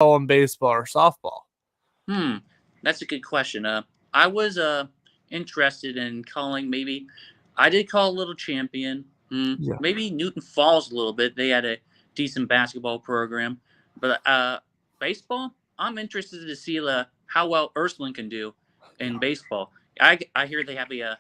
in baseball or softball? That's a good question. I was interested in calling maybe. I did call Little Champion. Yeah. Maybe Newton Falls a little bit. They had a decent basketball program, but baseball. I'm interested to see how well Ursuline can do in baseball. I hear they have a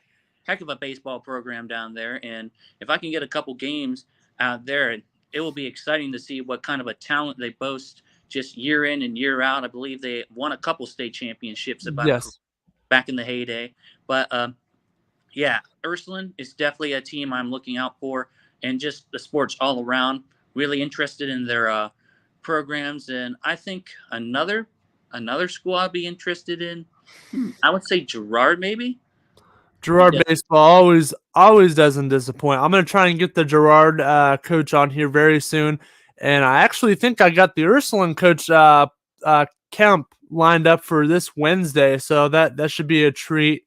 heck of a baseball program down there, and if I can get a couple games out there, it will be exciting to see what kind of a talent they boast just year in and year out. I believe they won a couple state championships if I'm correct, Yes. back in the heyday. But yeah, Ursuline is definitely a team I'm looking out for, and just the sports all around. Really interested in their programs, and I think another school I'd be interested in. I would say Girard, maybe. Gerard Because baseball always doesn't disappoint. I'm gonna try and get the Gerard coach on here very soon, and I actually think I got the Ursuline coach Kemp lined up for this Wednesday, so that should be a treat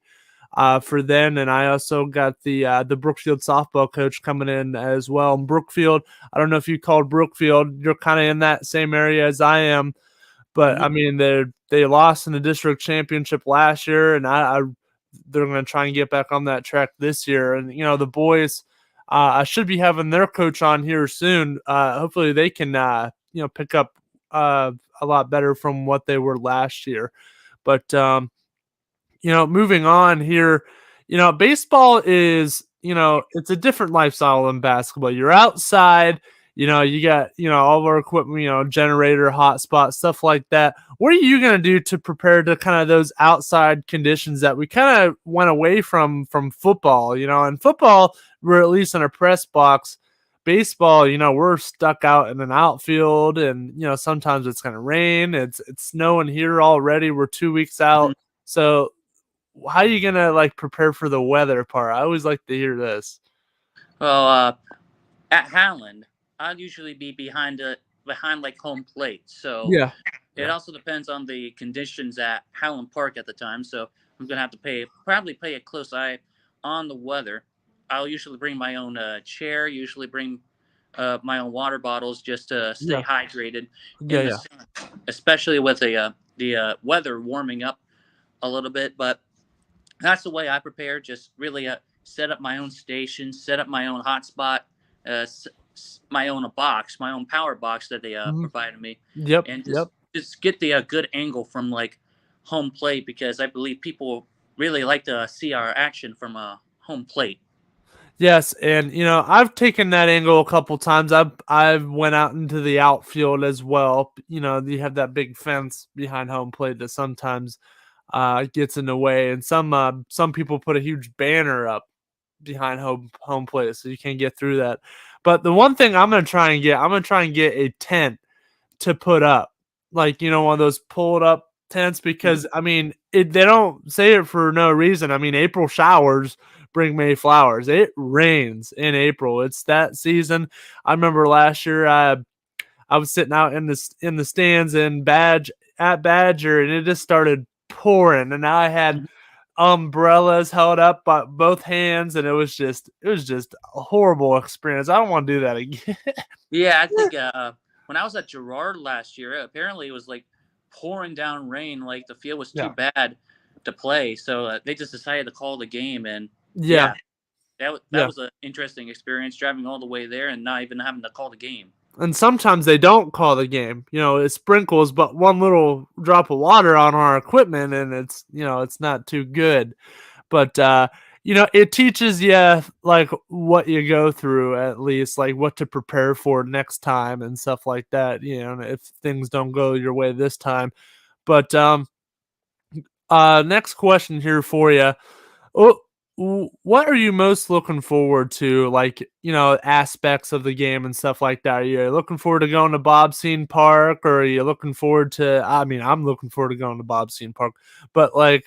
for then. And I also got the Brookfield softball coach coming in as well. And Brookfield, I don't know if you called Brookfield. You're kind of in that same area as I am, but I mean they lost in the district championship last year, and they're going to try and get back on that track this year. And the boys, I should be having their coach on here soon. Hopefully they can pick up a lot better from what they were last year. But moving on here, baseball is, it's a different lifestyle than basketball. You're outside, you got, all of our equipment, generator, hotspot, stuff like that. What are you going to do to prepare to kind of those outside conditions that we kind of went away from football, and football, we're at least in a press box. Baseball, we're stuck out in an outfield, and sometimes it's going to rain. It's snowing here already. We're 2 weeks out. So how are you gonna like prepare for the weather part? I always like to hear this. well, at Highland, I'd usually be behind like home plate. So Yeah. it Yeah. also depends on the conditions at Highland Park at the time. So I'm gonna have to probably pay a close eye on the weather. I'll usually bring my own chair. Usually bring my own water bottles just to stay Yeah. hydrated Yeah. in the Yeah. sun, especially with the weather warming up a little bit. But that's the way I prepare. Just really set up my own station, set up my own hotspot, my own box, my own power box that they Mhm. provided me, Yep. and just Yep. just get the good angle from like home plate, because I believe people really like to see our action from home plate. Yes, and I've taken that angle a couple times. I've went out into the outfield as well. You have that big fence behind home plate that sometimes gets in the way, and some people put a huge banner up behind home plate so you can't get through that. But the one thing I'm gonna try and get a tent to put up, like one of those pulled up tents, because I mean they don't say it for no reason. I mean, April showers bring May flowers. It rains in April. It's that season. I remember last year I was sitting out in the stands in Badger, and it just started pouring, and now I had umbrellas held up by both hands, and it was just a horrible experience. I don't want to do that again. Yeah, I think when I was at Girard last year, apparently it was like pouring down rain. Like the field was too Yeah. bad to play, so they just decided to call the game. And Yeah. yeah, that Yeah. was an interesting experience, driving all the way there and not even having to call the game. And sometimes they don't call the game. It sprinkles, but one little drop of water on our equipment, and it's not too good. But it teaches you like what you go through, at least like what to prepare for next time and stuff like that. If things don't go your way this time. But next question here for you. Oh, what are you most looking forward to, like, aspects of the game and stuff like that? Are you looking forward to going to Bobsine Park, or are you looking forward to, I mean, I'm looking forward to going to Bobsine Park, but like,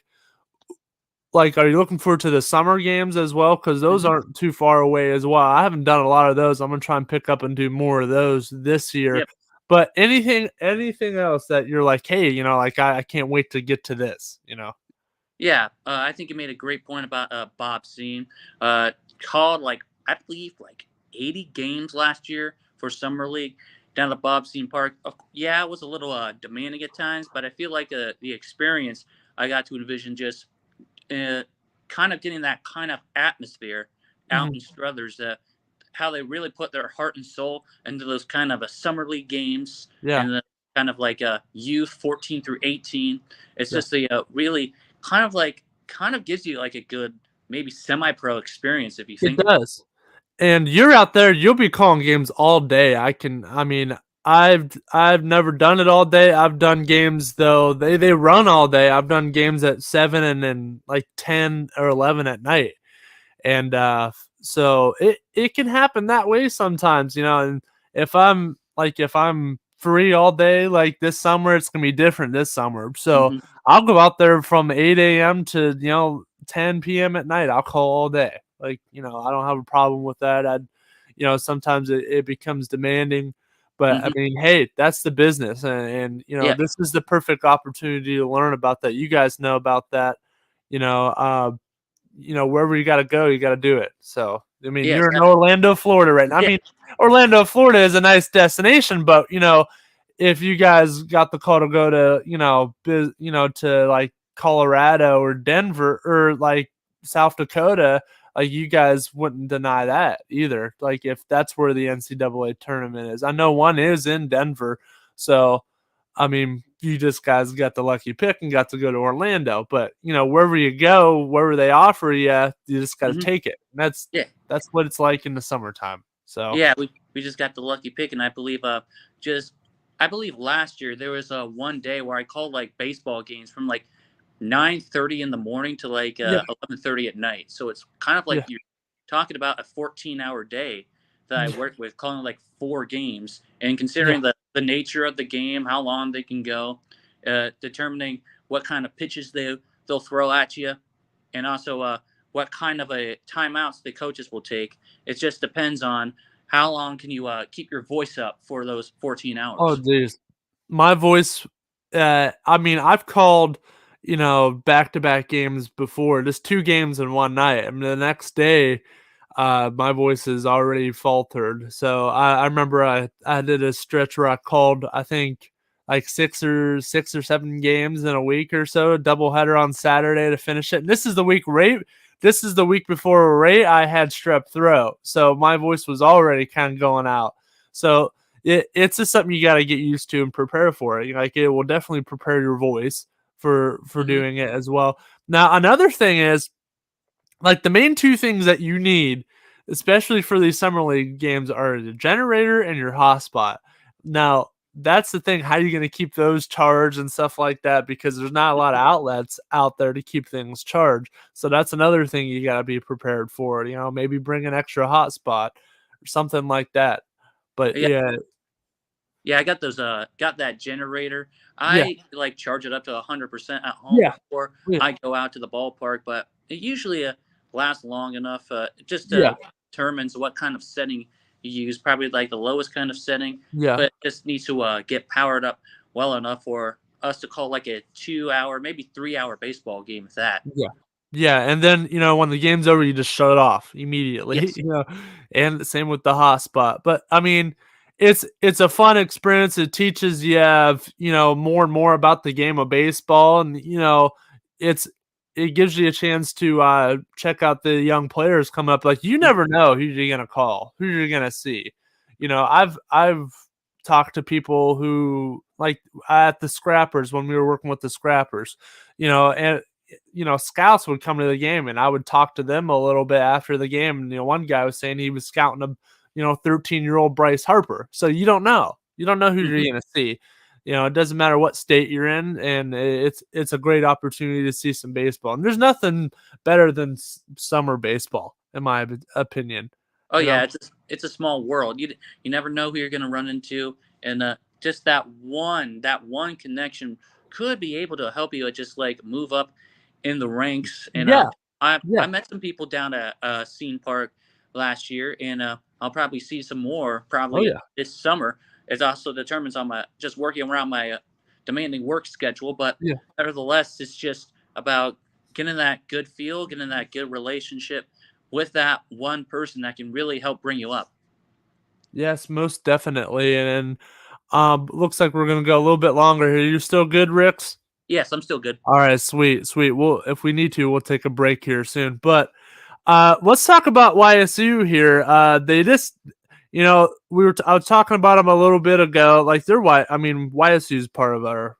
are you looking forward to the summer games as well? Because those Hmm. aren't too far away as well. I haven't done a lot of those. I'm gonna try and pick up and do more of those this year. Yep. But anything else that you're like, hey, like I can't wait to get to this. Yeah, I think you made a great point about Bob Scene. Called like I believe like 80 games last year for summer league, down at Bobstein Park. Yeah, it was a little demanding at times, but I feel like the experience I got to envision just uh, kind of getting that kind of atmosphere out Mhm. in Struthers. How they really put their heart and soul into those kind of a summer league games Yeah, and the kind of like a youth 14 through 18. It's yeah, just a really kind of gives you like a good maybe semi-pro experience if you it think about does. And you're out there, you'll be calling games all day. I mean, I've never done it all day. I've done games though they run all day. I've done games at 7 and then like 10 or 11 at night. And so it can happen that way sometimes, and if I'm free all day like this summer, it's gonna be different this summer. it. So I'll go out there from 8 a.m. to 10 p.m. at night. I'll call all day. Like, I don't have a problem with that. Sometimes it becomes demanding, but I Hmm. mean, hey, that's the business, and Yeah. this is the perfect opportunity to learn about that. You guys know about that, you know. Wherever you got to go, you got to do it. So, I mean, Yes. you're in Orlando, Florida right now. I Yeah. mean, Orlando, Florida is a nice destination, but if you guys got the call to go to, to like Colorado or Denver or like South Dakota, like you guys wouldn't deny that either. Like if that's where the NCAA tournament is, I know one is in Denver, so I mean, you just guys got the lucky pick and got to go to Orlando. But wherever you go, wherever they offer you, you just got to Hmm. take it. And Yeah. that's what it's like in the summertime. So Yeah, we just got the lucky pick, and just I believe last year there was one day where I called like baseball games from like 9:30 in the morning to like yeah, 11:30 at night. So it's kind of like yeah, you're talking about a 14-hour day that I work with, calling like four games, and yeah. considering the nature of the game, how long they can go, determining what kind of pitches they'll throw at you, and also what kind of a timeouts the coaches will take. It just depends on how long can you keep your voice up for those 14 Oh, hours. geez. My voice. I mean, I've called back to back games before, just two games in one night. I mean, the next day, my voice is already faltered. So I remember I did a stretch where I called, I think, like six or seven games in a week or so, a doubleheader on Saturday to finish it. And this is the week before I had strep throat. So my voice was already kind of going out. So it's just something you got to get used to and prepare for it. Like it will definitely prepare your voice for Hmm. doing it as well. Now another thing is, like, the main two things that you need, especially for these summer league games, are the generator and your hotspot. Now, that's the thing. How are you going to keep those charged and stuff like that? Because there's not a lot of outlets out there to keep things charged. So that's another thing you got to be prepared for. Maybe bring an extra hotspot or something like that. But Yeah, yeah, yeah, I got those. Got that generator. yeah, I like charge it up to 100% at home yeah, before yeah, I go out to the ballpark, but it usually lasts long enough. It just yeah, determines what kind of setting you use. Probably like the lowest kind of setting, yeah. but it just needs to get powered up well enough for us to call like a 2 hour, maybe 3 hour baseball game. With that, Yeah. Yeah, and then, when the game's over, you just shut it off immediately, yes. and the same with the hotspot. But I mean, it's a fun experience. It teaches you, more and more about the game of baseball, and it's it gives you a chance to check out the young players coming up. Like you never know who you're gonna call, who you're gonna see. I've talked to people who like at the Scrappers when we were working with the Scrappers, and scouts would come to the game and I would talk to them a little bit after the game. And, one guy was saying he was scouting a, 13-year-old Bryce Harper. So you don't know. You don't know who you're Hmm. going to see. It doesn't matter what state you're in, and it's a great opportunity to see some baseball. And there's nothing better than summer baseball, in my opinion. Oh You know, yeah, it's a small world. You never know who you're going to run into, and just that one connection could be able to help you just like move up in the ranks. And yeah, I yeah, met some people down at Scene Park last year, and I'll probably see some more oh probably yeah, this summer. It also determines on my just working around my demanding work schedule, but yeah. nevertheless, it's just about getting that good feel, getting that good relationship with that one person that can really help bring you up. Yes, most definitely. And looks like we're gonna go a little bit longer here. You still good, Ricks? Yes, I'm still good. All right, sweet, sweet. Well, if we need to, we'll take a break here soon. But let's talk about YSU here. They just, I was talking about them a little bit ago. Like I mean, YSU is part of our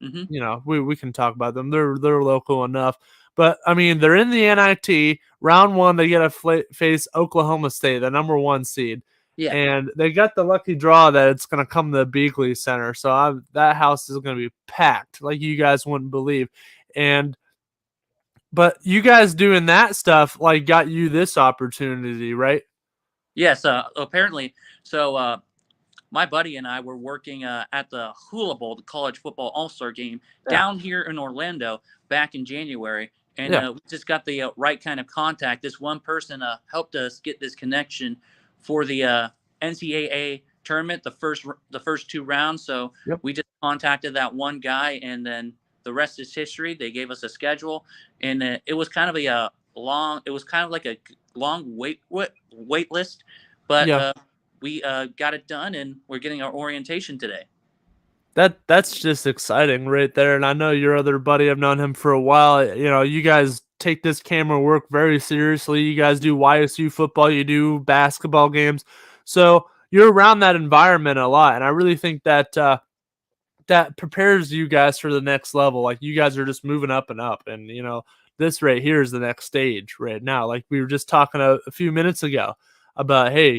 Hmm. we can talk about them. They're local enough, but I mean they're in the NIT round one. They get to face Oklahoma State, the number one seed, Yeah. and they got the lucky draw that it's going to come to the Beagley Center. So that house is going to be packed like you guys wouldn't believe. And but you guys doing that stuff like got you this opportunity, right? Yes. Apparently, so my buddy and I were working at the Hula Bowl, the college football all star game Yeah, down here in Orlando back in January. And yeah, we just got the right kind of contact. This one person helped us get this connection for the NCAA tournament, the first two rounds. So yep, we just contacted that one guy, and then the rest is history. They gave us a schedule, and it was kind of a long. It was kind of like a long wait list, but yeah. we got it done, and we're getting our orientation today. That's just exciting right there. And I know your other buddy, I've known him for a while. You guys take this camera work very seriously. You guys do YSU football, you do basketball games. So you're around that environment a lot. And I really think that that prepares you guys for the next level. Like you guys are just moving up and up. And this right here is the next stage right now. Like we were just talking a few minutes ago about, hey,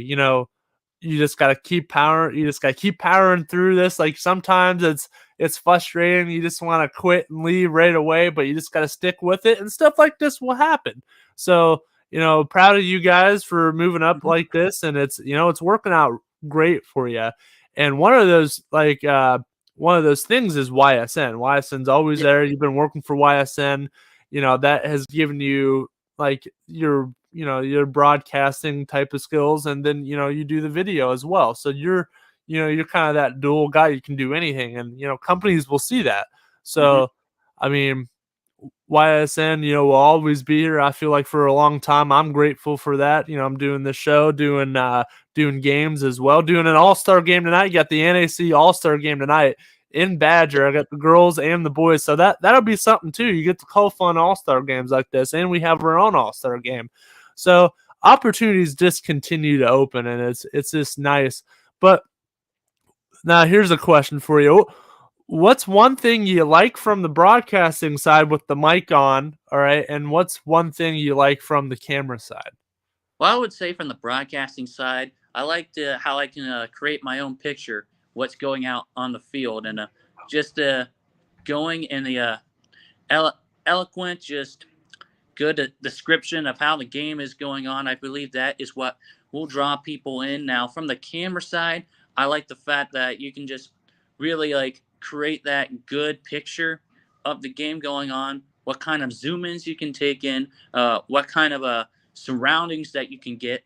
you just gotta keep power. You just gotta keep powering through this. Like sometimes it's frustrating. You just want to quit and leave right away, but you just gotta stick with it, and stuff like this will happen. So proud of you guys for moving up Hmm. like this, and it's working out great for you. And one of those things is YSN. YSN's always Yeah. there. You've been working for YSN. That has given you like your broadcasting type of skills, and then you do the video as well. So you're kind of that dual guy. You can do anything, and companies will see that. Hmm. So I mean, YSN, will always be here. I feel like for a long time. I'm grateful for that. I'm doing the show, doing games as well, doing an all-star game tonight. You got the NAC all-star game tonight in Badger. I got the girls and the boys. So that'll be something too. You get to call fun all-star games like this, and we have our own all-star game. So opportunities just continue to open, and it's just nice. But now here's a question for you. What's one thing you like from the broadcasting side with the mic on? All right. And what's one thing you like from the camera side? Well, I would say from the broadcasting side, I like how I can create my own picture, what's going out on the field, and just going in the eloquent, just good description of how the game is going on. I believe that is what will draw people in. Now, from the camera side, I like the fact that you can just really like create that good picture of the game going on. What kind of zoom ins you can take in, what kind of surroundings that you can get,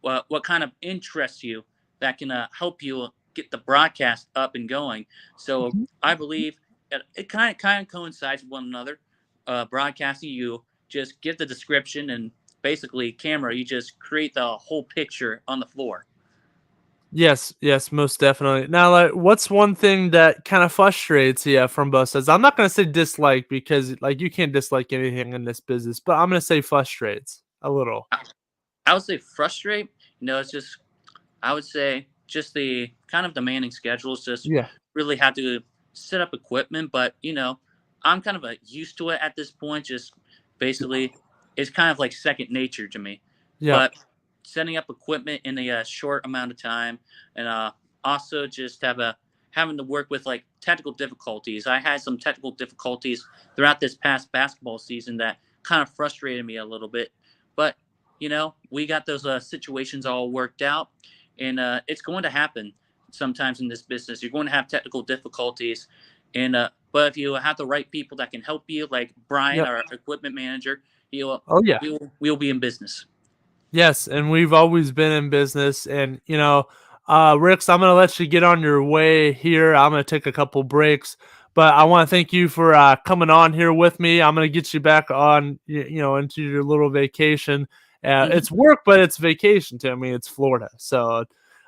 what kind of interests you that can help you get the broadcast up and going. So Mhm. I believe it kind of coincides with one another. Broadcasting, you just give the description, and basically camera, you just create the whole picture on the floor. Yes, yes, most definitely. Now, like, what's one thing that kind of frustrates you from both sides? I'm not gonna say dislike because like you can't dislike anything in this business, but I'm gonna say frustrates a little. I would say frustrate. It's just I would say just the kind of demanding schedules. Just Yeah, really have to set up equipment, but I'm kind of used to it at this point. Just basically, it's kind of like second nature to me. yeah. But setting up equipment in a short amount of time, and also just having to work with like technical difficulties. I had some technical difficulties throughout this past basketball season that kind of frustrated me a little bit, but we got those situations all worked out, and it's going to happen sometimes in this business. You're going to have technical difficulties, and but if you have the right people that can help you, like Brian, Yep. our equipment manager, he'll Oh yeah. we'll be in business. Yes, and we've always been in business. And Ricks, I'm gonna let you get on your way here. I'm gonna take a couple breaks, but I want to thank you for coming on here with me. I'm gonna get you back on, into your little vacation. Hmm. It's work, but it's vacation to me. It's Florida, so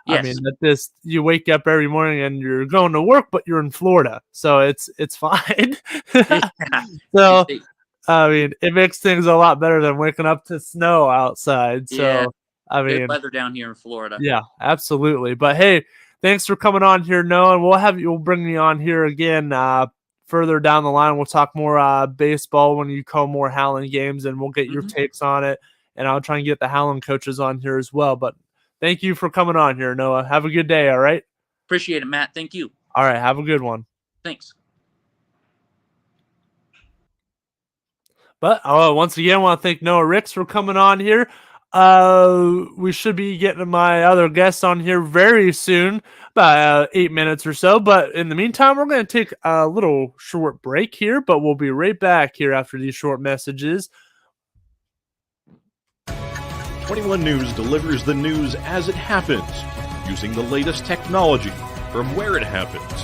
I Yes. mean, that this you wake up every morning and you're going to work, but you're in Florida, so it's fine. Yeah. You So, see. I mean, it makes things a lot better than waking up to snow outside. Yeah. So, I Good mean, weather down here in Florida. yeah, absolutely. But hey, thanks for coming on here, Noah. And we'll bring you on here again further down the line. We'll talk more baseball when you call more Howland games, and we'll get your Mhm. takes on it. And I'll try and get the Howland coaches on here as well. But thank you for coming on here, Noah. Have a good day. All right. Appreciate it, Matt. Thank you. All right. Have a good one. Thanks. But once again, I want to thank Noah Ricks for coming on here. We should be getting my other guests on here very soon, about 8 minutes or so. But in the meantime, we're going to take a little short break here, but we'll be right back here after these short messages. 21 News delivers the news as it happens, using the latest technology from where it happens.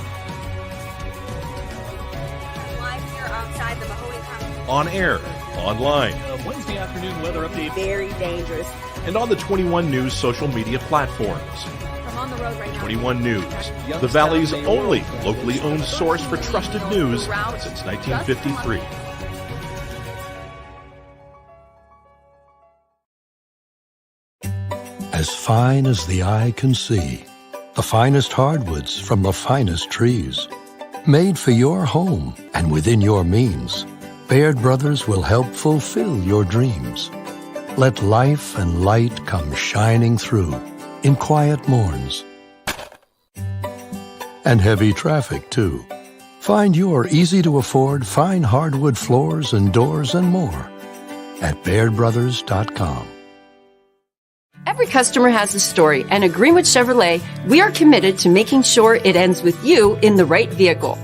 Live here outside the Mahoney County. On air, online, Wednesday afternoon weather update. Very dangerous. and on the 21 News social media platforms. I'm on the road right now. 21 News, the Valley's only locally owned source for trusted news since 1953. As fine as the eye can see, the finest hardwoods from the finest trees. Made for your home and within your means, Baird Brothers will help fulfill your dreams. Let life and light come shining through in quiet morns. And heavy traffic, too. Find your easy-to-afford fine hardwood floors and doors and more at BairdBrothers.com. Every customer has a story, and at Greenwood Chevrolet, we are committed to making sure it ends with you in the right vehicle.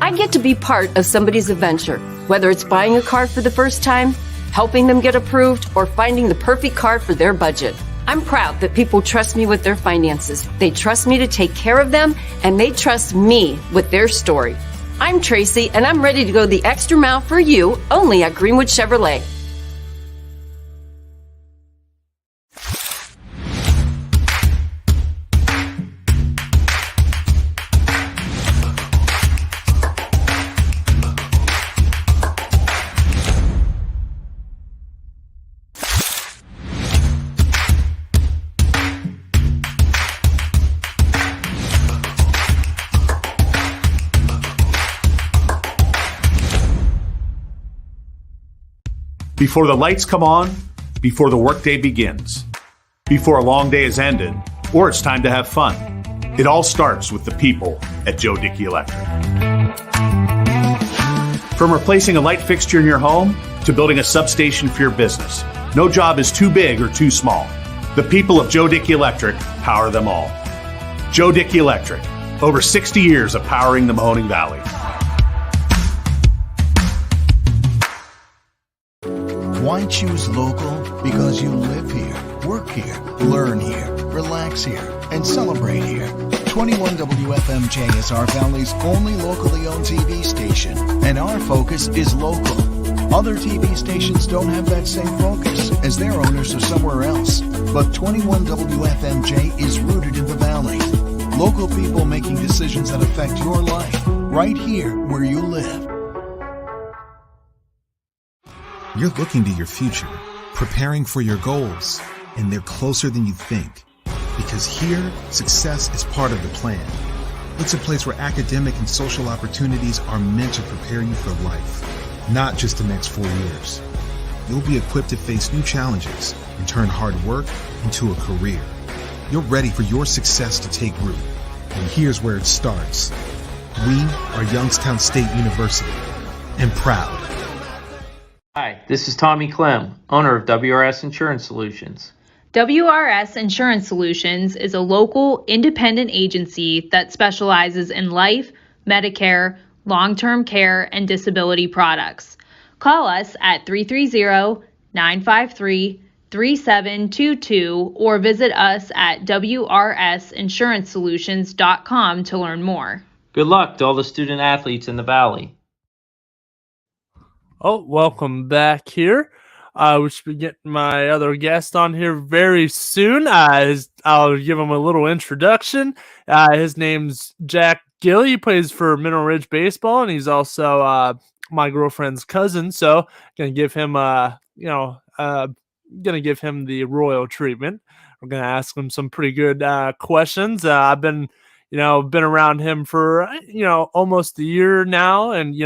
I get to be part of somebody's adventure, whether it's buying a car for the first time, helping them get approved, or finding the perfect car for their budget. I'm proud that people trust me with their finances. They trust me to take care of them, and they trust me with their story. I'm Tracy, and I'm ready to go the extra mile for you only at Greenwood Chevrolet. Before the lights come on, before the workday begins, before a long day is ended, or it's time to have fun. It all starts with the people at Joe Dickey Electric. From replacing a light fixture in your home to building a substation for your business, no job is too big or too small. The people of Joe Dickey Electric power them all. Joe Dickey Electric, over 60 years of powering the Mahoning Valley. Why choose local? Because you live here, work here, learn here, relax here, and celebrate here. 21 WFMJ is our Valley's only locally owned TV station, and our focus is local. Other TV stations don't have that same focus, as their owners are somewhere else. But 21 WFMJ is rooted in the Valley. Local people making decisions that affect your life, right here where you live. You're looking to your future, preparing for your goals, and they're closer than you think. Because here, success is part of the plan. It's a place where academic and social opportunities are meant to prepare you for life, not just the next 4 years. You'll be equipped to face new challenges and turn hard work into a career. You're ready for your success to take root. And here's where it starts. We are Youngstown State University, and proud. Hi, this is Tommy Clem, owner of WRS Insurance Solutions. WRS Insurance Solutions is a local independent agency that specializes in life, Medicare, long-term care, and disability products. Call us at 330-953-3722 or visit us at wrsinsurancesolutions.com to learn more. Good luck to all the student athletes in the Valley. Oh, welcome back here. We should be getting my other guest on here very soon. I'll give him a little introduction. His name's Jack Gilly. He plays for Mineral Ridge Baseball, and he's also my girlfriend's cousin. So, gonna give him, gonna give him the royal treatment. We're gonna ask him some pretty good questions. I've been around him for almost a year now, and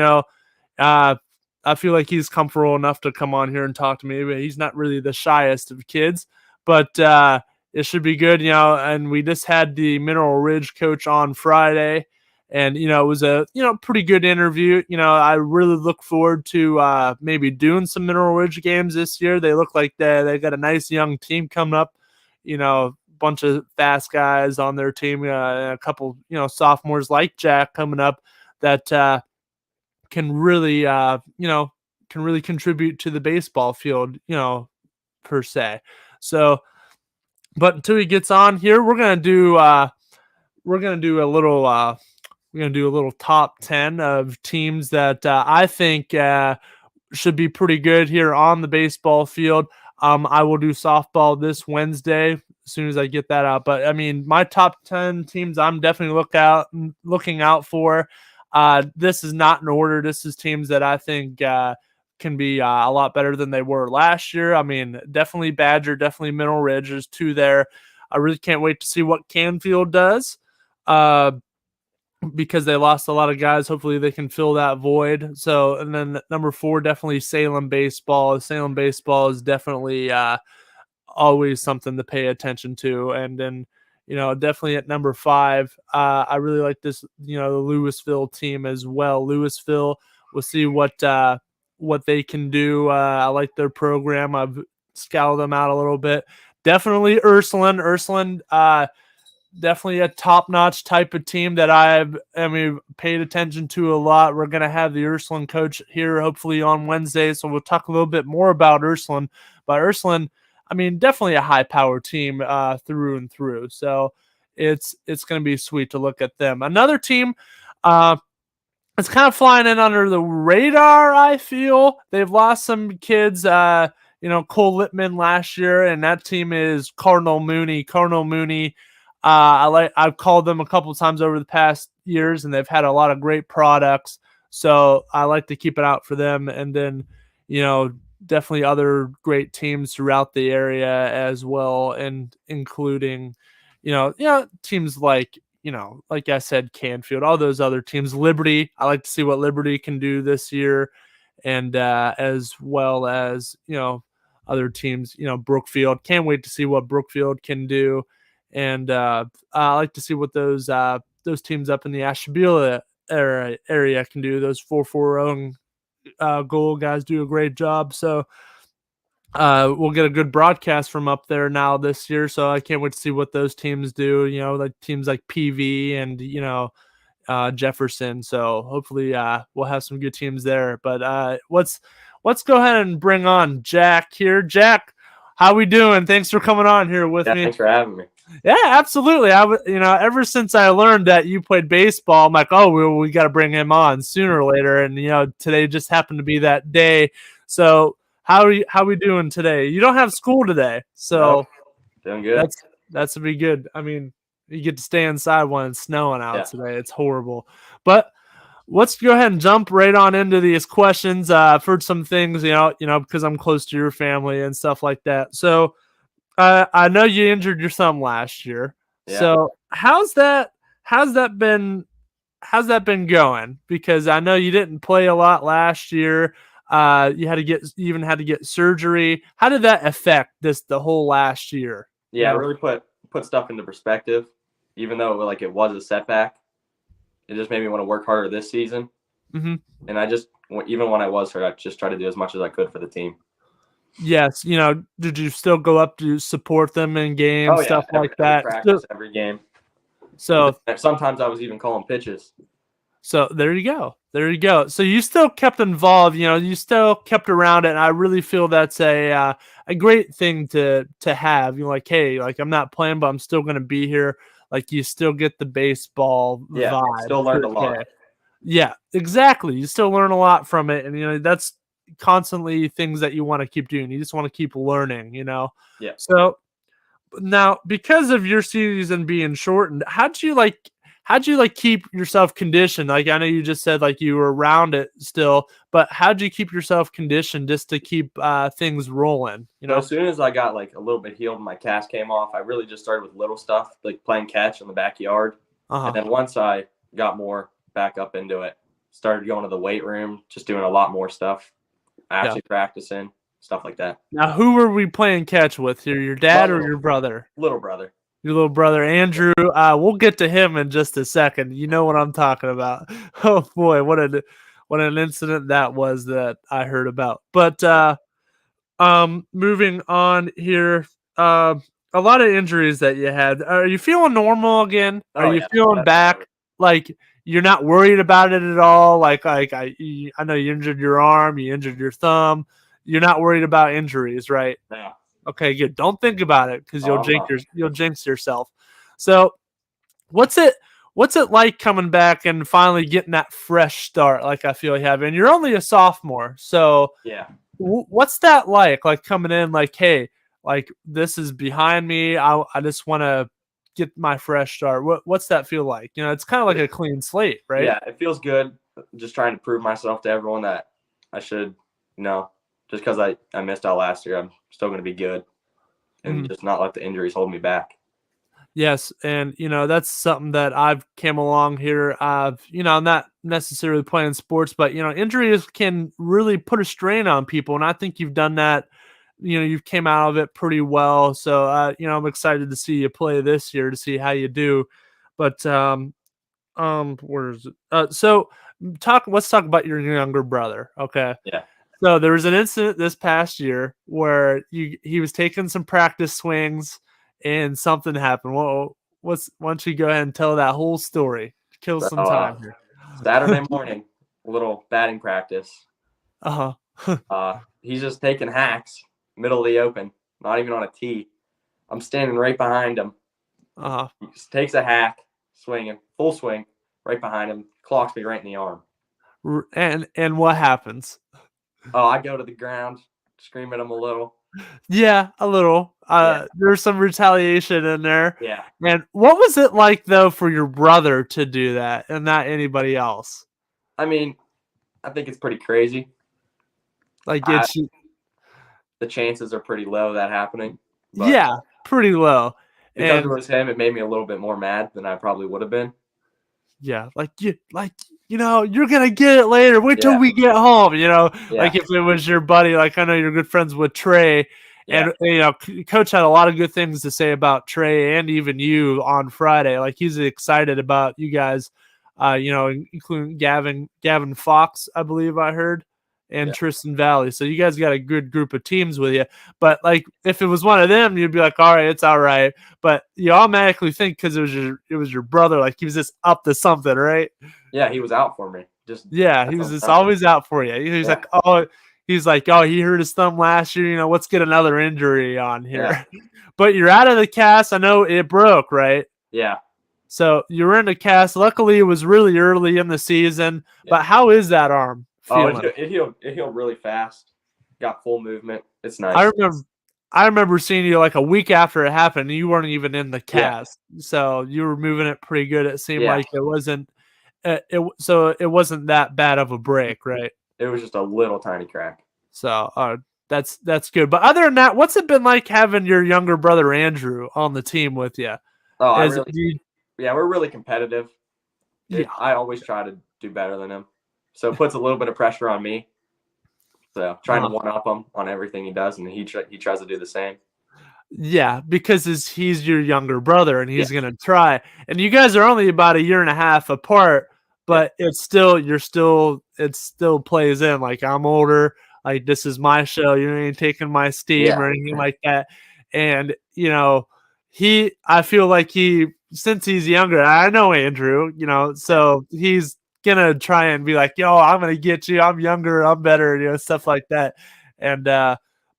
uh, I feel like he's comfortable enough to come on here and talk to me. But he's not really the shyest of kids, but it should be good, And we just had the Mineral Ridge coach on Friday, and it was a pretty good interview. I really look forward to maybe doing some Mineral Ridge games this year. They look like they got a nice young team coming up. Bunch of fast guys on their team, and a couple sophomores like Jack coming up that can really contribute to the baseball field, per se. So, but until he gets on here, we're gonna do a little top 10 of teams that I think should be pretty good here on the baseball field. I will do softball this Wednesday as soon as I get that out. But I mean, my top 10 teams I'm definitely looking out for. This is not in order. This is teams that I think can be a lot better than they were last year. I mean, definitely Badger, definitely Mineral Ridge. There's two there. I really can't wait to see what Canfield does. Because they lost a lot of guys. Hopefully they can fill that void. So, and then number 4, definitely Salem baseball. Salem baseball is definitely always something to pay attention to. And then, definitely at number 5, I really like this, the Louisville team as well. Louisville, we'll see what they can do. I like their program. I've scouted them out a little bit. Definitely Ursuline, definitely a top-notch type of team that I've paid attention to a lot. We're going to have the Ursuline coach here hopefully on Wednesday, so we'll talk a little bit more about Ursuline. But Ursuline, definitely a high-power team through and through. So it's going to be sweet to look at them. Another team, it's kind of flying in under the radar, I feel. They've lost some kids, Cole Littman last year, and that team is Cardinal Mooney. Cardinal Mooney, I've called them a couple of times over the past years, and they've had a lot of great products. So I like to keep it out for them. And then, definitely other great teams throughout the area as well, and including, teams like, like I said, Canfield, all those other teams. Liberty, I like to see what Liberty can do this year, and as well as, other teams, Brookfield. Can't wait to see what Brookfield can do. And I like to see what those teams up in the Ashtabula area can do. Those 4-4-0 goal guys do a great job. So we'll get a good broadcast from up there now this year. So I can't wait to see what those teams do. Like teams like PV and Jefferson. So hopefully we'll have some good teams there. But let's go ahead and bring on Jack here. Jack, how we doing? Thanks for coming on here with me. Thanks for having me. Yeah, absolutely. Ever since I learned that you played baseball, I'm like, oh, we got to bring him on sooner or later. And today just happened to be that day. So how we doing today? You don't have school today, so nope. Doing good. That's to be good. You get to stay inside when it's snowing out today. It's horrible. But let's go ahead and jump right on into these questions. I've heard some things, because I'm close to your family and stuff like that. So. I know you injured your thumb last year. Yeah. So how's that been going? Because I know you didn't play a lot last year. You had to get surgery. How did that affect the whole last year? Yeah, it really put stuff into perspective. Even though it was a setback, it just made me want to work harder this season. Mm-hmm. And I just, even when I was hurt, I just tried to do as much as I could for the team. Yes, did you still go up to support them in games, stuff like that? Every practice, every game. So sometimes I was even calling pitches. So there you go. So you still kept involved, you still kept around it. And I really feel that's a great thing to have. Hey, I'm not playing, but I'm still going to be here. You still get the baseball vibe. Still learned a lot. Yeah, exactly. You still learn a lot from it. And, that's constantly things that you want to keep doing. You just want to keep learning, Yeah. So now, because of your season being shortened, how'd you keep yourself conditioned? Like, I know you just said like you were around it still, but how'd you keep yourself conditioned just to keep things rolling? So as soon as I got like a little bit healed and my cast came off, I really just started with little stuff like playing catch in the backyard. And then once I got more back up into it, started going to the weight room, just doing a lot more stuff, actually practicing, stuff like that. Now, who were we playing catch with here? Your dad or your brother? Little brother. Your little brother, Andrew. We'll get to him in just a second. You know what I'm talking about. Oh boy, what an incident that was that I heard about. But moving on here. A lot of injuries that you had. Are you feeling normal again? Are you feeling back? Like you're not worried about it at all? I know you injured your arm, you injured your thumb. You're not worried about injuries, right? Yeah. Okay, good. Don't think about it because you'll jinx yourself. So, what's it like coming back and finally getting that fresh start? Like I feel you have, and you're only a sophomore, so yeah. What's that like? Like coming in, like, hey, like this is behind me. I just want to get my fresh start. What's that feel like? It's kind of like a clean slate, right? Yeah, it feels good. Just trying to prove myself to everyone that I should, just because I missed out last year, I'm still going to be good and just not let the injuries hold me back. Yes, and that's something that I've came along here. I'm not necessarily playing sports, but injuries can really put a strain on people, and I think you've done that. You've came out of it pretty well. So I'm excited to see you play this year to see how you do. But where is it? So let's talk about your younger brother. Okay. Yeah. So there was an incident this past year where he was taking some practice swings and something happened. Well, why don't you go ahead and tell that whole story? Kill some time here. Saturday morning, a little batting practice. Uh-huh. He's just taking hacks, middle of the open, not even on a tee. I'm standing right behind him. He just takes a hack, swinging, full swing, right behind him, clocks me right in the arm. And what happens? I go to the ground, scream at him a little. Yeah, a little. There's some retaliation in there. Yeah. And what was it like though for your brother to do that and not anybody else? I mean, I think it's pretty crazy. Like the chances are pretty low of that happening. Yeah, pretty low. Because it was him, it made me a little bit more mad than I probably would have been. Yeah, you're gonna get it later. Wait till we get home. Like if it was your buddy, like I know you're good friends with Trey, and Coach had a lot of good things to say about Trey and even you on Friday. Like he's excited about you guys, including Gavin Fox, I believe I heard, and Tristan Valley. So you guys got a good group of teams with you. But like if it was one of them, you'd be like, all right, it's all right. But you automatically think because it was your brother, like he was just up to something, right? Yeah, he was out for me. He was just always out for you. He's like, he hurt his thumb last year. Let's get another injury on here. Yeah. But you're out of the cast. I know it broke, right? Yeah. So you're in the cast. Luckily, it was really early in the season. Yeah. But how is that arm feeling? It healed really fast. Got full movement. It's nice. I remember seeing you like a week after it happened. And you weren't even in the cast, so you were moving it pretty good. It seemed like it wasn't. So it wasn't that bad of a break, right? It was just a little tiny crack. So that's good. But other than that, what's it been like having your younger brother Andrew on the team with you? We're really competitive. I always try to do better than him, so it puts a little bit of pressure on me. So trying to one up him on everything he does, and he tries to do the same. Yeah, because he's your younger brother, and he's gonna try. And you guys are only about a year and a half apart, but it still plays in. Like I'm older. Like this is my show. You ain't taking my steam or anything like that. And I feel like since he's younger, I know Andrew. So he's gonna try and be like, yo, I'm gonna get you. I'm younger. I'm better. Stuff like that. And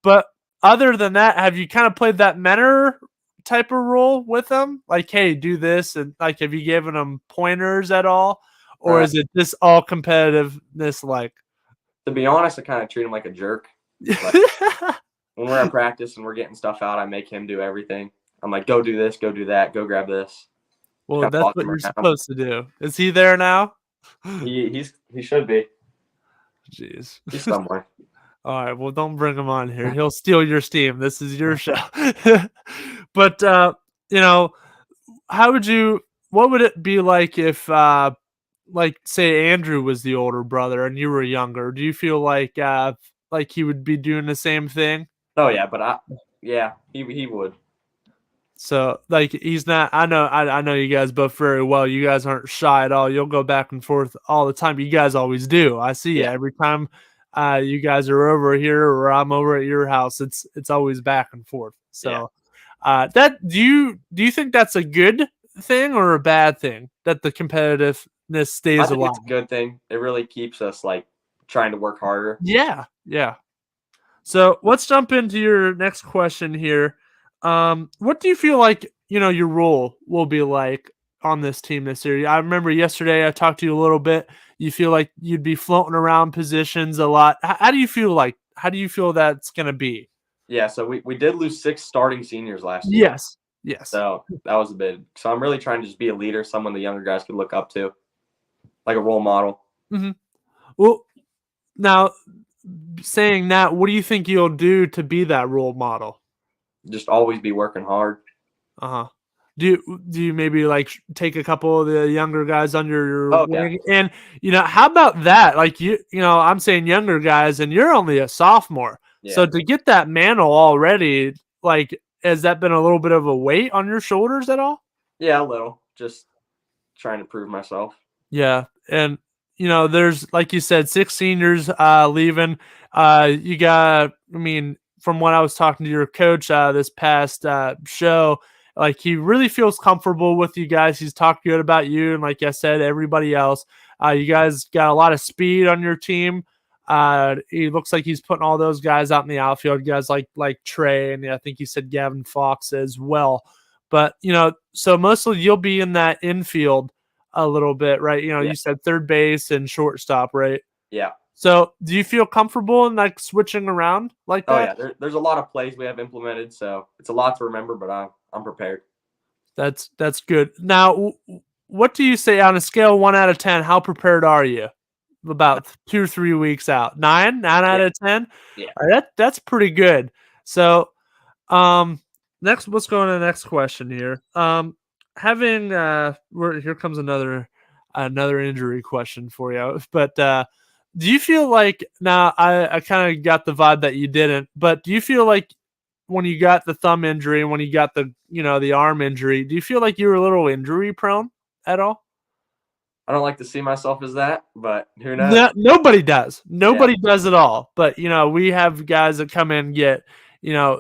but. Other than that, have you kind of played that mentor type of role with them? Like, hey, do this, and like, have you given them pointers at all, or is it just all competitiveness? Like, To be honest, I kind of treat him like a jerk. Like, when we're at practice and we're getting stuff out, I make him do everything. I'm like, go do this, go do that, go grab this. Well, that's what you're supposed to do. Is he there now? He should be. Jeez. He's somewhere. All right, well, don't bring him on here. He'll steal your steam. This is your show. But you know, what would it be like if like say Andrew was the older brother and you were younger? Do you feel like he would be doing the same thing? Oh yeah, but he would. So like he's not. I know you guys both very well. You guys aren't shy at all. You'll go back and forth all the time. You guys always do. I see you every time. You guys are over here or I'm over at your house. It's always back and forth. So that do you think that's a good thing or a bad thing that the competitiveness stays I think alive? it's a good thing. It really keeps us like trying to work harder. Yeah. So let's jump into your next question here. What do you feel like, your role will be like on this team this year? I remember yesterday I talked to you a little bit. You feel like you'd be floating around positions a lot. How do you feel that's going to be? Yeah, so we did lose 6 starting seniors last year. Yes. So that was a bit. So I'm really trying to just be a leader, someone the younger guys could look up to, like a role model. Mm-hmm. Well, now saying that, what do you think you'll do to be that role model? Just always be working hard. Do you maybe like take a couple of the younger guys under your wing? Yeah. And how about that? Like I'm saying younger guys, and you're only a sophomore. Yeah. So to get that mantle already, like, has that been a little bit of a weight on your shoulders at all? Yeah, a little. Just trying to prove myself. Yeah, and there's, like you said, 6 seniors leaving. You got, from what I was talking to your coach this past show, like he really feels comfortable with you guys. He's talked good about you, and like I said, everybody else. You guys got a lot of speed on your team. He looks like he's putting all those guys out in the outfield, guys like Trey, and I think he said Gavin Fox as well. But so mostly you'll be in that infield a little bit, right? You said third base and shortstop, right? Yeah. So do you feel comfortable in like switching around like that? Oh yeah, there's a lot of plays we have implemented, so it's a lot to remember, but I'm prepared. That's good. Now, what do you say on a scale of 1 out of 10? How prepared are you? About 2 or 3 weeks out. 9 out of 10. Yeah. That's pretty good. So, let's go on to the next question here. Here comes another injury question for you. But do you feel like, now I kind of got the vibe that you didn't, but do you feel like when you got the thumb injury and when you got the the arm injury, do you feel like you were a little injury prone at all? I don't like to see myself as that, but who knows? Nobody does. Nobody does at all. But we have guys that come in and get, I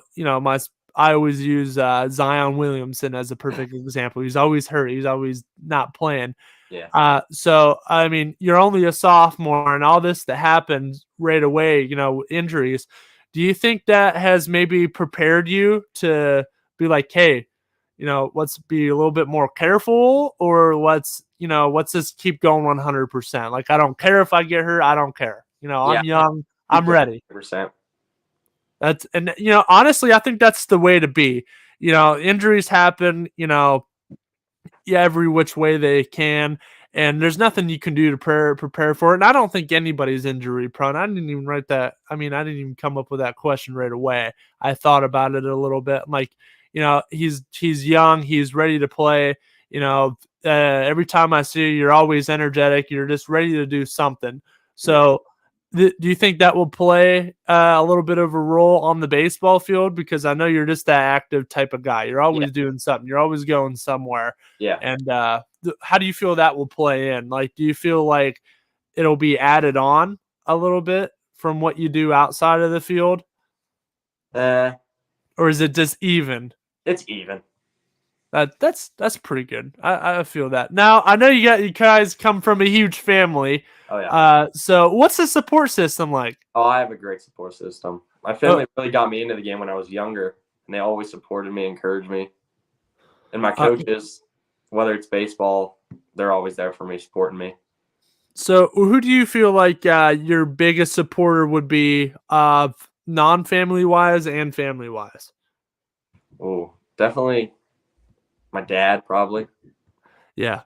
always use Zion Williamson as a perfect example. He's always hurt. He's always not playing. Yeah. So you're only a sophomore, and all this that happened right away, injuries. Do you think that has maybe prepared you to be like, hey, let's be a little bit more careful, or let's just keep going 100%? Like, I don't care if I get hurt. I don't care. I'm young. I'm ready. 100%. Honestly, I think that's the way to be. Injuries happen, every which way they can. And there's nothing you can do to prepare for it. And I don't think anybody's injury prone. I didn't even write that. I didn't even come up with that question right away. I thought about it a little bit. Like, he's young. He's ready to play. Every time I see you, you're always energetic. You're just ready to do something. So do you think that will play a little bit of a role on the baseball field? Because I know you're just that active type of guy. You're always doing something. You're always going somewhere. Yeah. And how do you feel that will play in? Like, do you feel like it'll be added on a little bit from what you do outside of the field? Or is it just even? It's even. That's pretty good. I feel that. Now, I know you guys come from a huge family. Oh yeah. So what's the support system like? Oh, I have a great support system. My family really got me into the game when I was younger, and they always supported me, encouraged me. And my coaches, whether it's baseball, they're always there for me, supporting me. So, who do you feel like your biggest supporter would be, non-family wise and family wise? Oh, definitely my dad, probably. Yeah,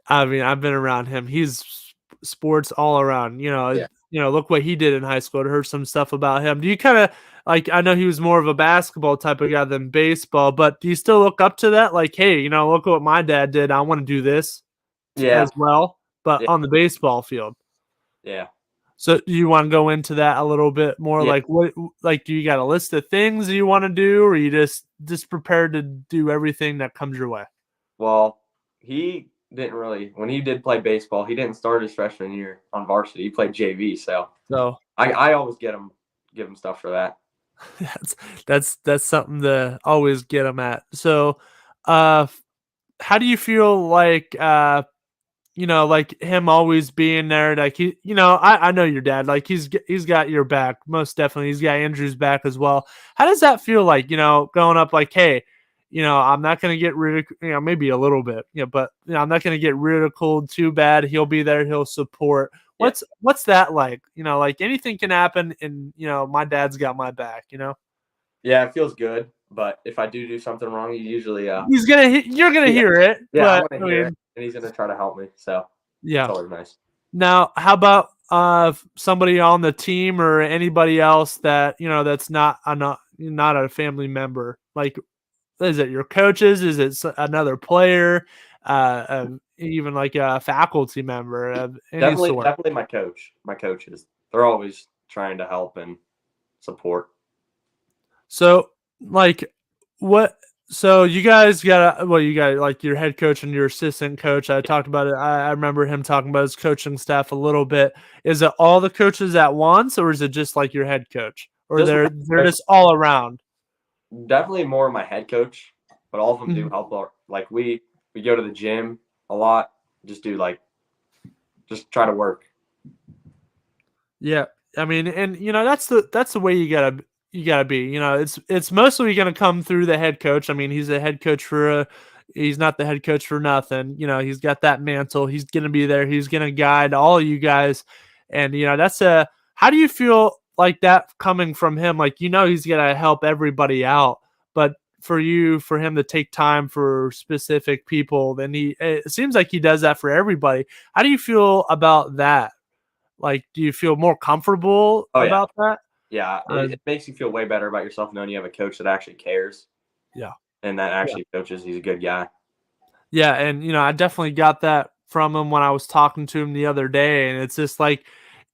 I mean, I've been around him. He's sports all around. Yeah. Look what he did in high school. I heard some stuff about him. Do you kind of like? I know he was more of a basketball type of guy than baseball, but do you still look up to that? Like, hey, look what my dad did. I want to do this Yeah. as well, but Yeah. on the baseball field. Yeah. So do you want to go into that a little bit more? Yeah. Like do you got a list of things you want to do, or you just prepared to do everything that comes your way? Well, he didn't really when he did play baseball, he didn't start his freshman year on varsity. He played JV, so I always give him stuff for that. That's something to always get them at. So, how do you feel like like him always being there, like I know your dad, like he's got your back, most definitely. He's got Andrew's back as well. How does that feel like, going up like, hey, I'm not going to get maybe a little bit, but I'm not going to get ridiculed too bad. He'll be there. He'll support. Yeah. What's that like? Like anything can happen and, my dad's got my back, Yeah, it feels good, but if I do something wrong, he usually you're going to hear it. Yeah, but, I'm gonna hear it, and he's gonna try to help me. So yeah, it's always nice. Now, how about somebody on the team or anybody else that that's not a family member? Like, is it your coaches? Is it another player? Even like a faculty member of any sort? Definitely my coach. My coaches. They're always trying to help and support. So, like, what? So you guys got like your head coach and your assistant coach. I talked about it. I remember him talking about his coaching staff a little bit. Is it all the coaches at once, or is it just like your head coach, or they're just all around? Definitely more my head coach, but all of them do help out. Like we go to the gym a lot. Just try to work. Yeah, I mean, and that's the way you gotta be. It's mostly gonna come through the head coach. I mean, he's a head coach he's not the head coach for nothing. He's got that mantle. He's gonna be there. He's gonna guide all of you guys, and that's how do you feel like that coming from him? Like he's gonna help everybody out, but for him to take time for specific people, then it seems like he does that for everybody. How do you feel about that? Like, do you feel more comfortable about that? Yeah, it makes you feel way better about yourself knowing you have a coach that actually cares. Yeah. And that actually coaches. He's a good guy. Yeah, and I definitely got that from him when I was talking to him the other day, and it's just like,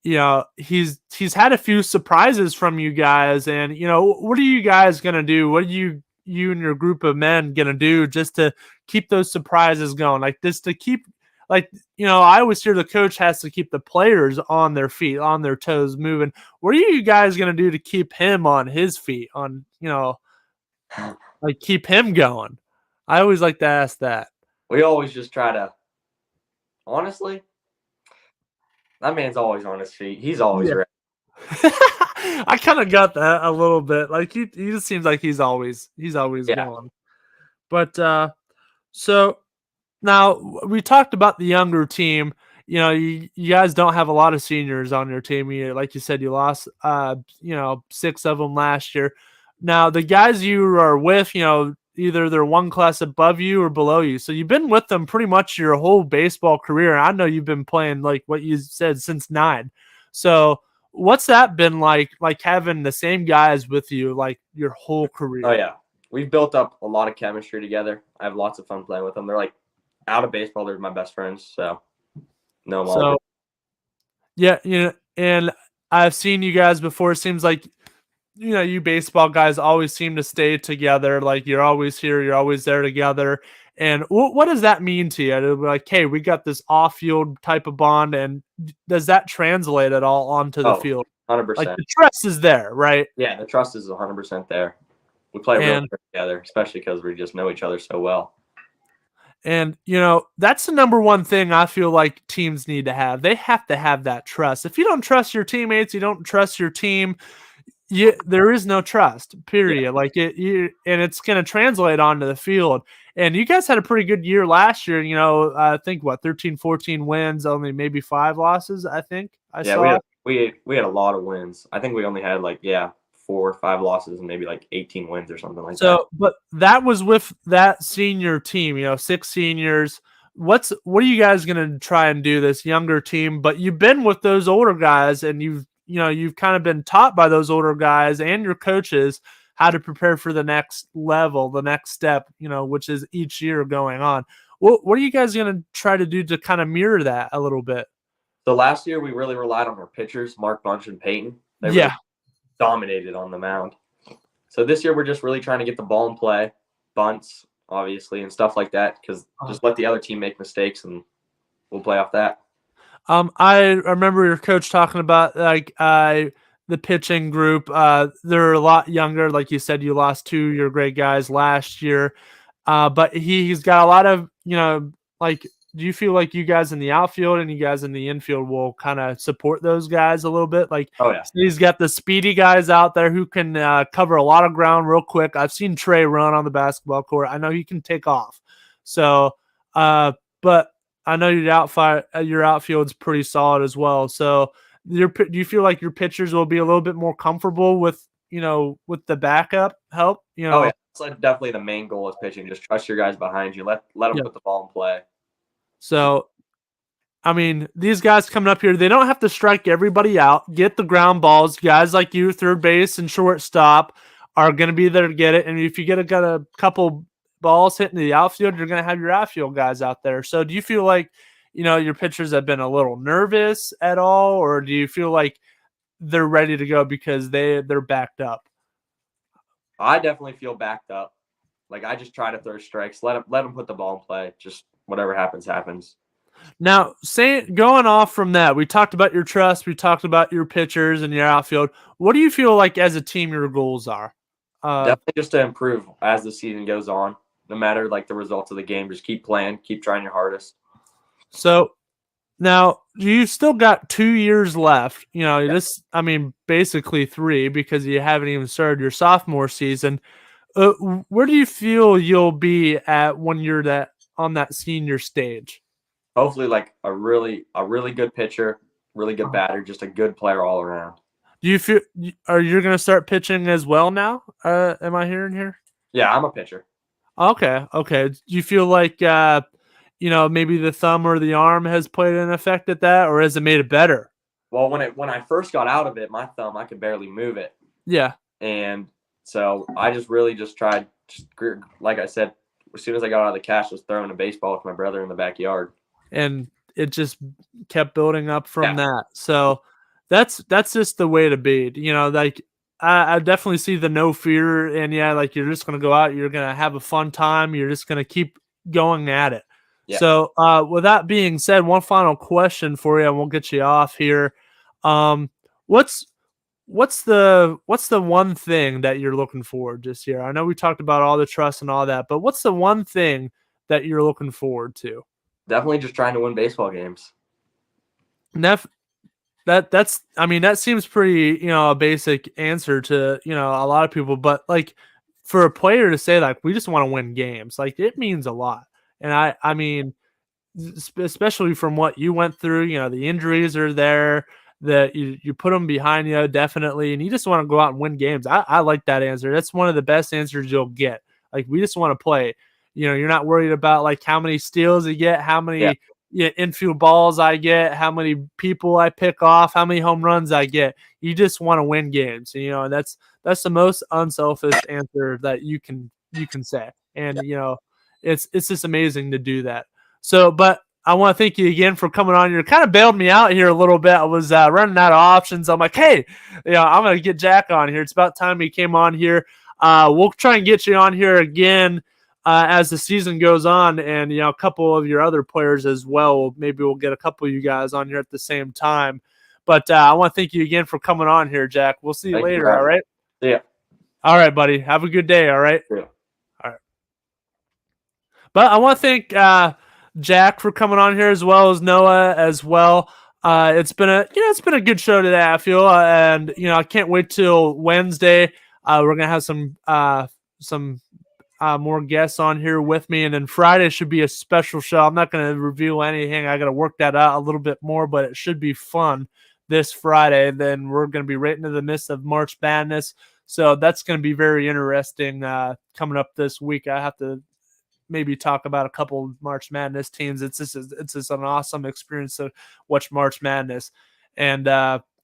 he's had a few surprises from you guys, and what are you guys gonna do? What are you and your group of men gonna do just to keep those surprises going? Like just to keep, like, I always hear the coach has to keep the players on their feet, on their toes, moving. What are you guys gonna do to keep him on his feet, on like keep him going? I always like to ask that. We always just try to, honestly, that man's always on his feet. He's always ready. I kind of got that a little bit. Like he just seems like he's always going. But so now we talked about the younger team. You guys don't have a lot of seniors on your team. Like you said, you lost 6 of them last year. Now the guys you are with, either they're one class above you or below you. So you've been with them pretty much your whole baseball career. I know you've been playing, like what you said, since 9. So what's that been like having the same guys with you like your whole career? Oh yeah, we've built up a lot of chemistry together. I have lots of fun playing with them. They're like, out of baseball, they're my best friends. So no more. So yeah, and I've seen you guys before. It seems like you baseball guys always seem to stay together. Like you're always here, you're always there together. And what does that mean to you? To be like, hey, we got this off-field type of bond, and does that translate at all onto the field? 100%. Like the trust is there, right? Yeah, the trust is 100% there. We play really good together, especially because we just know each other so well. And, that's the number one thing I feel like teams need to have. They have to have that trust. If you don't trust your teammates, you don't trust your team, there is no trust, period. Yeah. Like and it's going to translate onto the field. And you guys had a pretty good year last year. I think 13, 14 wins, only maybe 5 losses. I think I saw. We had a lot of wins. I think we only had 4 or 5 losses and maybe 18 wins or something like that. So, but that was with that senior team. 6 seniors. What are you guys gonna try and do, this younger team? But you've been with those older guys, and you've kind of been taught by those older guys and your coaches how to prepare for the next level, the next step, which is each year going on. What are you guys going to try to do to kind of mirror that a little bit? So last year we really relied on our pitchers, Mark Bunch and Peyton. They really dominated on the mound. So this year we're just really trying to get the ball in play, bunts, obviously, and stuff like that, because just let the other team make mistakes and we'll play off that. I remember your coach talking about the pitching group. They're a lot younger. Like you said, you lost 2 of your great guys last year. But he's got a lot of, do you feel like you guys in the outfield and you guys in the infield will kind of support those guys a little bit? Oh, yeah. He's got the speedy guys out there who can cover a lot of ground real quick. I've seen Trey run on the basketball court. I know he can take off. So, but I know your outfield's pretty solid as well. So, do you feel like your pitchers will be a little bit more comfortable with the backup help? Oh, yeah. That's definitely the main goal is pitching. Just trust your guys behind you. Let them put the ball in play. So, I mean, these guys coming up here, they don't have to strike everybody out. Get the ground balls. Guys like you, third base and shortstop, are going to be there to get it. And if you got a couple balls hitting the outfield, you're going to have your outfield guys out there. So, do you feel like your pitchers have been a little nervous at all, or do you feel like they're ready to go because they're backed up? I definitely feel backed up. I just try to throw strikes, let them put the ball in play. Just whatever happens, happens. Now, going off from that, we talked about your trust, we talked about your pitchers and your outfield. What do you feel like as a team your goals are? Definitely just to improve as the season goes on. No matter the results of the game, just keep playing, keep trying your hardest. So now you still got 2 years left. Basically 3 because you haven't even started your sophomore season. Where do you feel you'll be at when you're on that senior stage? Hopefully, a really good pitcher, really good batter, just a good player all around. Do you feel are you going to start pitching as well now? Am I hearing here? Yeah, I'm a pitcher. Okay. Do you feel like maybe the thumb or the arm has played an effect at that, or has it made it better? Well, when I first got out of it, my thumb, I could barely move it. Yeah. And so I just tried, like I said, as soon as I got out of the cash, was throwing a baseball with my brother in the backyard. And it just kept building up from that. So that's just the way to be. I definitely see the no fear, and you're just going to go out, you're going to have a fun time, you're just going to keep going at it. Yeah. So with that being said, one final question for you, and we'll get you off here. What's the one thing that you're looking forward this year? I know we talked about all the trust and all that, but what's the one thing that you're looking forward to? Definitely just trying to win baseball games. That seems pretty, a basic answer to, a lot of people, but for a player to say we just want to win games, it means a lot. And I mean, especially from what you went through, the injuries are there, that you put them behind you, definitely, and you just want to go out and win games. I like that answer. That's one of the best answers you'll get. We just want to play. You're not worried about how many steals you get, how many infield balls I get, how many people I pick off, how many home runs I get. You just want to win games, and that's the most unselfish answer that you can say. And it's just amazing to do that. So, but I want to thank you again for coming on. You kind of bailed me out here a little bit. I was running out of options. I'm like, hey, I'm going to get Jack on here. It's about time he came on here. We'll try and get you on here again as the season goes on, and a couple of your other players as well. Maybe we'll get a couple of you guys on here at the same time. But I want to thank you again for coming on here, Jack. We'll see you later. All right. Yeah. All right, buddy. Have a good day. All right. Yeah. All right. But I want to thank Jack for coming on here, as well as Noah as well. It's been a good show today, I feel, and I can't wait till Wednesday. We're gonna have some more guests on here with me. And then Friday should be a special show. I'm not going to reveal anything. I got to work that out a little bit more, but it should be fun this Friday. And then we're going to be right into the midst of March Madness. So that's going to be very interesting coming up this week. I have to maybe talk about a couple of March Madness teams. It's just an awesome experience to watch March Madness. And,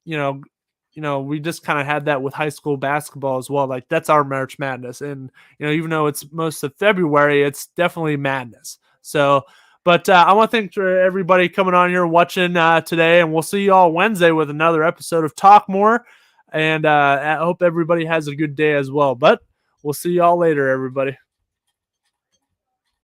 we just kind of had that with high school basketball as well. Like that's our March Madness. And, even though it's most of February, it's definitely madness. So, but I want to thank everybody coming on here and watching today. And we'll see you all Wednesday with another episode of Talk More. And I hope everybody has a good day as well. But we'll see you all later, everybody.